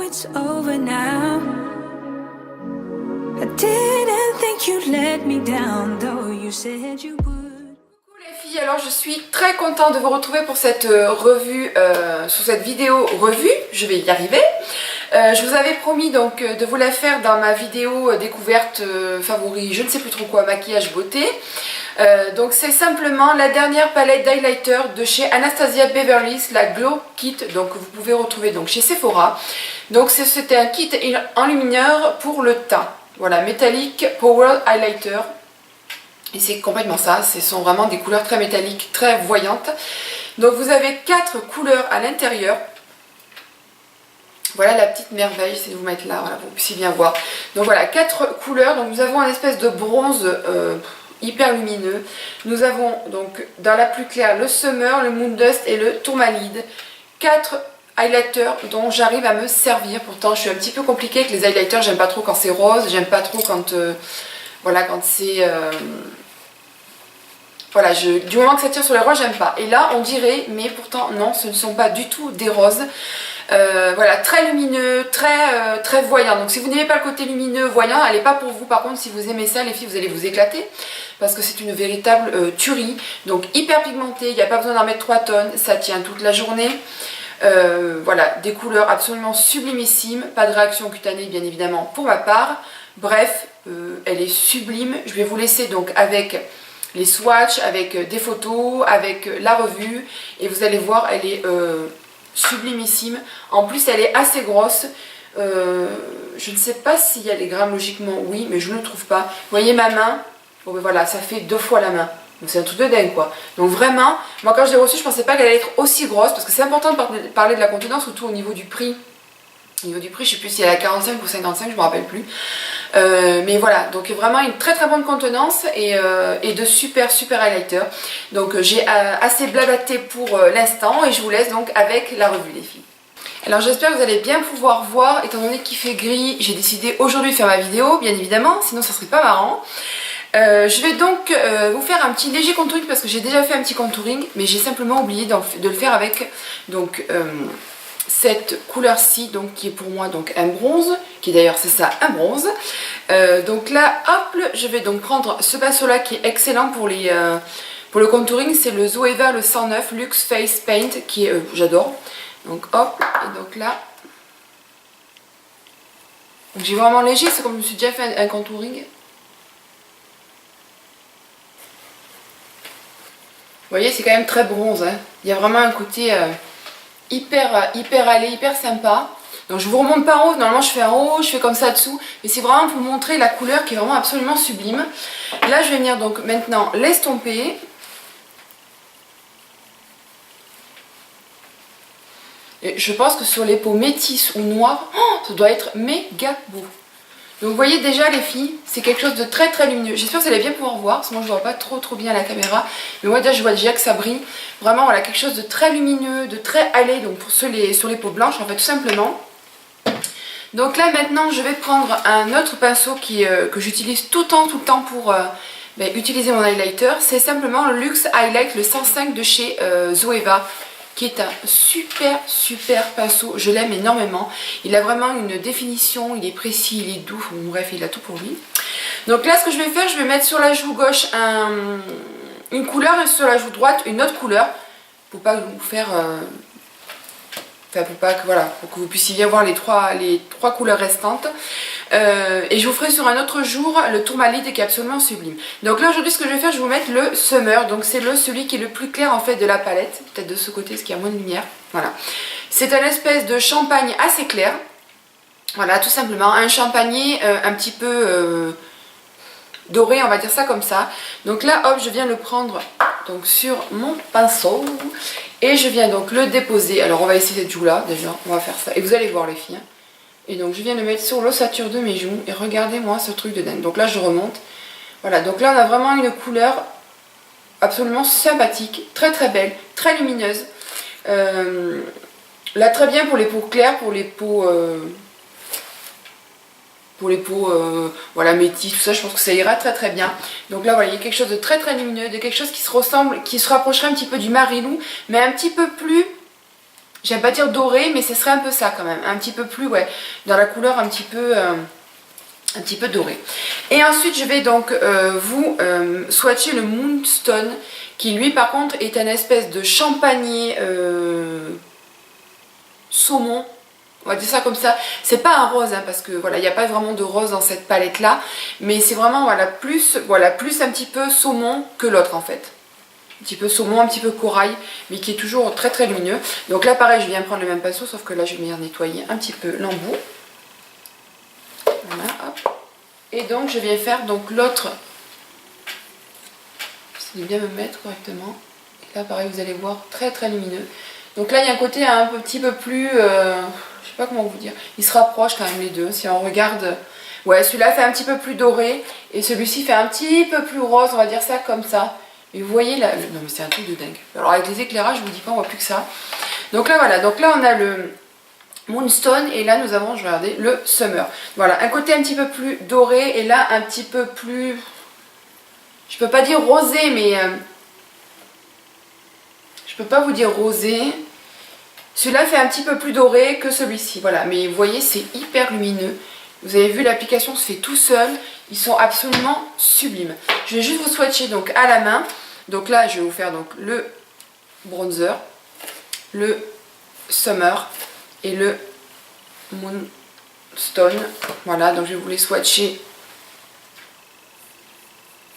it's over now. I didn't think you'd let me down, though you said you would. Coucou les filles, alors je suis très contente de vous retrouver pour cette revue, sur cette vidéo revue, je vais y arriver. Je vous avais promis donc de vous la faire dans ma vidéo découverte favori, je ne sais plus trop quoi, maquillage beauté. Donc c'est simplement la dernière palette d'highlighter de chez Anastasia Beverly Hills, la Glow Kit, donc vous pouvez retrouver donc chez Sephora. Donc c'était un kit enlumineur pour le teint, voilà, métallique Power Highlighter. Et c'est complètement ça, ce sont vraiment des couleurs très métalliques, très voyantes. Donc vous avez 4 couleurs à l'intérieur. Voilà la petite merveille, c'est de vous mettre là, voilà, pour que vous puissiez bien voir. Donc voilà, 4 couleurs, donc nous avons un espèce de bronze hyper lumineux. Nous avons donc dans la plus claire le Summer, le Moon Dust et le Tourmalide. 4 highlighters dont j'arrive à me servir. Pourtant je suis un petit peu compliquée avec les highlighters, j'aime pas trop quand c'est rose, j'aime pas trop quand voilà, quand c'est voilà, du moment que ça tire sur les roses, j'aime pas. Et là on dirait, mais pourtant non, ce ne sont pas du tout des roses. Voilà, très lumineux, très voyant. Donc si vous n'aimez pas le côté lumineux, voyant, elle n'est pas pour vous. Par contre, si vous aimez ça, les filles, vous allez vous éclater. Parce que c'est une véritable tuerie. Donc hyper pigmentée, il n'y a pas besoin d'en mettre 3 tonnes. Ça tient toute la journée. Voilà, des couleurs absolument sublimissimes. Pas de réaction cutanée, bien évidemment, pour ma part. Bref, elle est sublime. Je vais vous laisser donc avec les swatchs, avec des photos, avec la revue. Et vous allez voir, elle est sublimissime. En plus elle est assez grosse, je ne sais pas s'il y a les grammes, logiquement oui, mais je ne le trouve pas. Vous voyez ma main, bon ben voilà, ça fait 2 fois la main, donc c'est un truc de dingue quoi. Donc vraiment, moi quand je l'ai reçue je pensais pas qu'elle allait être aussi grosse, parce que c'est important de parler de la contenance, surtout au niveau du prix. Au niveau du prix, je ne sais plus si elle est à 45 ou 55, je ne me rappelle plus. Mais voilà, donc vraiment une très très bonne contenance et de super highlighter. Donc j'ai assez blablaté pour l'instant et je vous laisse donc avec la revue les filles. Alors j'espère que vous allez bien pouvoir voir, étant donné qu'il fait gris, j'ai décidé aujourd'hui de faire ma vidéo, bien évidemment, sinon ça serait pas marrant. Je vais donc vous faire un petit léger contouring parce que j'ai déjà fait un petit contouring, mais j'ai simplement oublié de le faire avec donc cette couleur-ci, donc qui est pour moi donc un bronze, qui d'ailleurs c'est ça, un bronze. Donc là, hop, je vais donc prendre ce pinceau-là qui est excellent pour le contouring, c'est le Zoeva le 109 Luxe Face Paint, qui est, j'adore. Donc hop, et donc là, j'ai vraiment léger, c'est comme je me suis déjà fait un contouring. Vous voyez, c'est quand même très bronze, hein. Il y a vraiment un côté hyper allé, hyper sympa. Donc je vous remonte pas en haut, normalement je fais en haut, je fais comme ça dessous, mais c'est vraiment pour vous montrer la couleur qui est vraiment absolument sublime. Là je vais venir donc maintenant l'estomper. Et je pense que sur les peaux métisses ou noires, oh, ça doit être méga beau. Donc vous voyez déjà les filles, c'est quelque chose de très lumineux. J'espère que vous allez bien pouvoir voir, parce que moi je ne vois pas trop bien à la caméra. Mais moi déjà je vois déjà que ça brille. Vraiment voilà, quelque chose de très lumineux, de très allé, donc pour sur les peaux blanches en fait tout simplement. Donc là maintenant je vais prendre un autre pinceau que j'utilise tout le temps pour utiliser mon highlighter. C'est simplement le Luxe Highlight, le 105 de chez Zoeva, qui est un super pinceau, je l'aime énormément. Il a vraiment une définition, il est précis, il est doux, bref, il a tout pour lui. Donc là, ce que je vais faire, je vais mettre sur la joue gauche une couleur et sur la joue droite une autre couleur, pour pas vous faire... pour que vous puissiez bien voir les trois couleurs restantes. Et je vous ferai sur un autre jour le Tourmalide qui est absolument sublime. Donc là aujourd'hui ce que je vais faire, je vais vous mettre le Summer. Donc c'est celui qui est le plus clair en fait de la palette. Peut-être de ce côté parce qu'il y a moins de lumière. Voilà. C'est un espèce de champagne assez clair. Voilà, tout simplement. Un champagné un petit peu doré, on va dire ça comme ça. Donc là hop, je viens le prendre donc sur mon pinceau. Et je viens donc le déposer. Alors on va essayer cette joue là déjà, on va faire ça. Et vous allez voir les filles. Et donc je viens le mettre sur l'ossature de mes joues. Et regardez-moi ce truc de dingue. Donc là je remonte. Voilà, donc là on a vraiment une couleur absolument sympathique. Très belle, très lumineuse. Là très bien pour les peaux claires, pour les peaux... voilà, métis, tout ça, je pense que ça ira très bien. Donc là voilà, il y a quelque chose de très lumineux, de quelque chose qui se ressemble, qui se rapprocherait un petit peu du Marilou, mais un petit peu plus j'aime pas dire doré, mais ce serait un peu ça quand même, un petit peu plus, ouais, dans la couleur un petit peu doré. Et ensuite je vais donc vous swatcher le Moonstone, qui lui par contre est un espèce de champagné saumon. On va dire ça comme ça. C'est pas un rose, hein, parce que voilà, il n'y a pas vraiment de rose dans cette palette là. Mais c'est vraiment plus un petit peu saumon que l'autre en fait. Un petit peu saumon, un petit peu corail, mais qui est toujours très très lumineux. Donc là pareil, je viens prendre le même pinceau, sauf que là je vais venir nettoyer un petit peu l'embout. Voilà, hop. Et donc je viens faire donc l'autre. J'essaie de bien me mettre correctement. Et là pareil, vous allez voir, très très lumineux. Donc là il y a un côté un petit peu plus... je sais pas comment vous dire. Ils se rapprochent quand même les deux. Si on regarde... Ouais, celui-là fait un petit peu plus doré. Et celui-ci fait un petit peu plus rose, on va dire ça comme ça. Et vous voyez là... Non mais c'est un truc de dingue. Alors avec les éclairages, je vous dis pas, on voit plus que ça. Donc là voilà, donc là on a le Moonstone. Et là nous avons, je vais regarder, le Summer. Voilà, un côté un petit peu plus doré. Et là un petit peu plus... Je peux pas dire rosé, mais... je peux pas vous dire rosé. Celui-là fait un petit peu plus doré que celui-ci, voilà. Mais vous voyez, c'est hyper lumineux. Vous avez vu, l'application se fait tout seul. Ils sont absolument sublimes. Je vais juste vous swatcher donc à la main. Donc là, je vais vous faire donc le bronzer, le Summer et le Moonstone. Voilà, donc je vais vous les swatcher.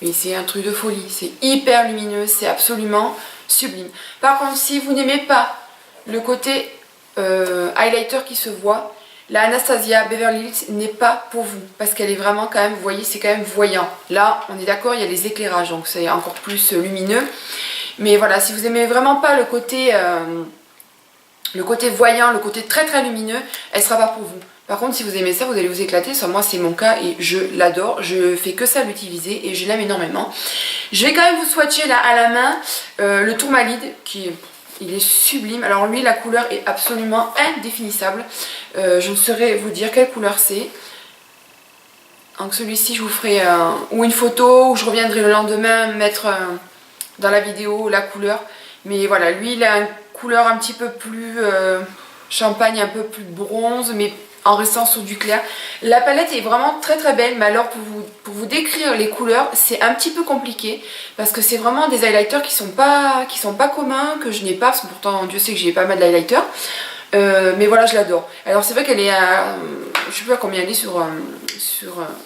Et c'est un truc de folie. C'est hyper lumineux, c'est absolument sublime. Par contre, si vous n'aimez pas le côté highlighter qui se voit, la Anastasia Beverly Hills n'est pas pour vous, parce qu'elle est vraiment quand même, vous voyez, c'est quand même voyant. Là, on est d'accord, il y a les éclairages, donc c'est encore plus lumineux. Mais voilà, si vous aimez vraiment pas le côté voyant, le côté très très lumineux, elle sera pas pour vous. Par contre, si vous aimez ça, vous allez vous éclater. Ça, moi, c'est mon cas et je l'adore. Je fais que ça à l'utiliser et je l'aime énormément. Je vais quand même vous swatcher là à la main le Tourmaline qui est... Il est sublime. Alors lui, la couleur est absolument indéfinissable. Je ne saurais vous dire quelle couleur c'est. Donc celui-ci, je vous ferai ou une photo, ou je reviendrai le lendemain mettre dans la vidéo la couleur. Mais voilà, lui, il a une couleur un petit peu plus champagne, un peu plus bronze, mais en restant sur du clair. La palette est vraiment très très belle, mais alors pour vous décrire les couleurs, c'est un petit peu compliqué parce que c'est vraiment des highlighters qui sont pas communs, que je n'ai pas, parce que pourtant Dieu sait que j'ai pas mal d'highlighters. Mais voilà, je l'adore. Alors c'est vrai qu'elle est à, je sais pas combien elle est sur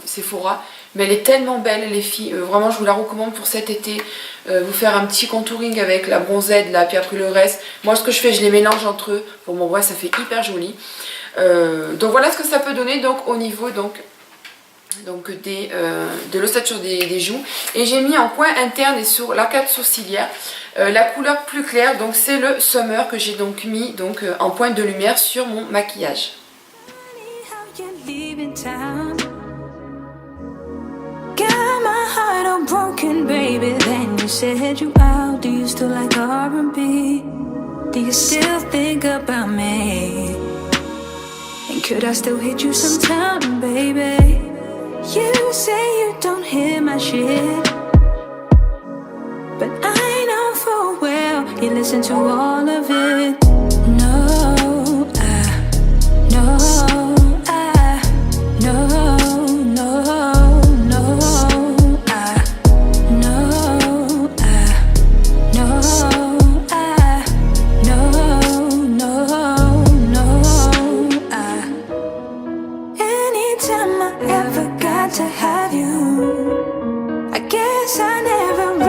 Sephora, mais elle est tellement belle les filles, vraiment je vous la recommande pour cet été. Vous faire un petit contouring avec la bronzette là, puis après le reste, moi ce que je fais, je les mélange entre eux, pour mon vrai ça fait hyper joli. Donc voilà ce que ça peut donner donc au niveau de l'ossature des joues. Et j'ai mis en coin interne et sur l'arcade sourcilière la couleur plus claire, donc c'est le Summer que j'ai donc mis donc en pointe de lumière sur mon maquillage. Got my heart all broken, baby. Then you said you out. Do you still like R&B? Do you still think about me? And could I still hit you sometime, baby? You say you don't hear my shit, but I know full well you listen to all of it. No, no, no. To have you, I guess I never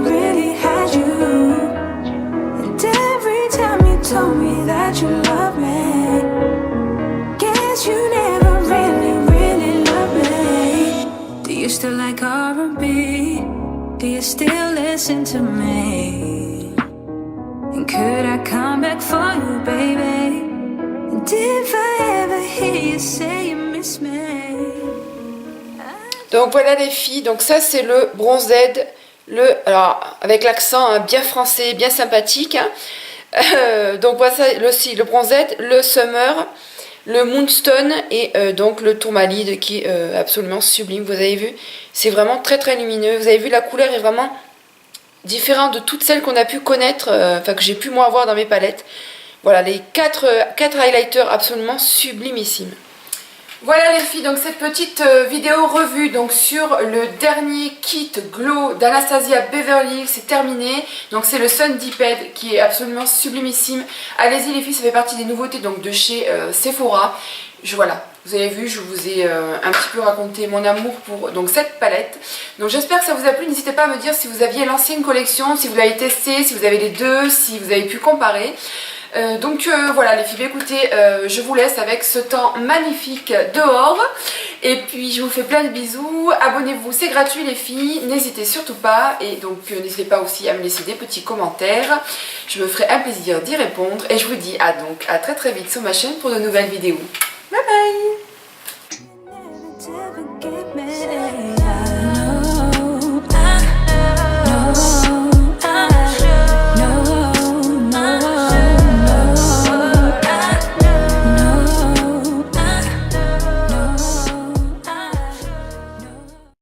really had you. And every time you told me that you love me, guess you never really loved me. Do you still like R&B? Do you still listen to me? And could I come back for you, baby? And if I ever hear you say you miss me. Donc voilà les filles, donc ça c'est le Bronzed, alors avec l'accent hein, bien français, bien sympathique. Hein. Donc voilà aussi le Bronzed, le Summer, le Moonstone et donc le Tourmaline qui est absolument sublime. Vous avez vu, c'est vraiment très très lumineux. Vous avez vu, la couleur est vraiment différente de toutes celles qu'on a pu connaître, enfin que j'ai pu moi avoir dans mes palettes. Voilà, les 4 highlighters absolument sublimissimes. Voilà les filles, donc cette petite vidéo revue donc sur le dernier kit glow d'Anastasia Beverly Hills, c'est terminé. Donc c'est le Sun Deeped qui est absolument sublimissime. Allez-y les filles, ça fait partie des nouveautés donc de chez Sephora. Voilà, vous avez vu, je vous ai un petit peu raconté mon amour pour donc cette palette. Donc j'espère que ça vous a plu, n'hésitez pas à me dire si vous aviez l'ancienne collection, si vous l'avez testé, si vous avez les deux, si vous avez pu comparer. Voilà les filles, écoutez, je vous laisse avec ce temps magnifique dehors et puis je vous fais plein de bisous, abonnez-vous, c'est gratuit les filles, n'hésitez surtout pas et donc n'hésitez pas aussi à me laisser des petits commentaires, je me ferai un plaisir d'y répondre et je vous dis à très très vite sur ma chaîne pour de nouvelles vidéos.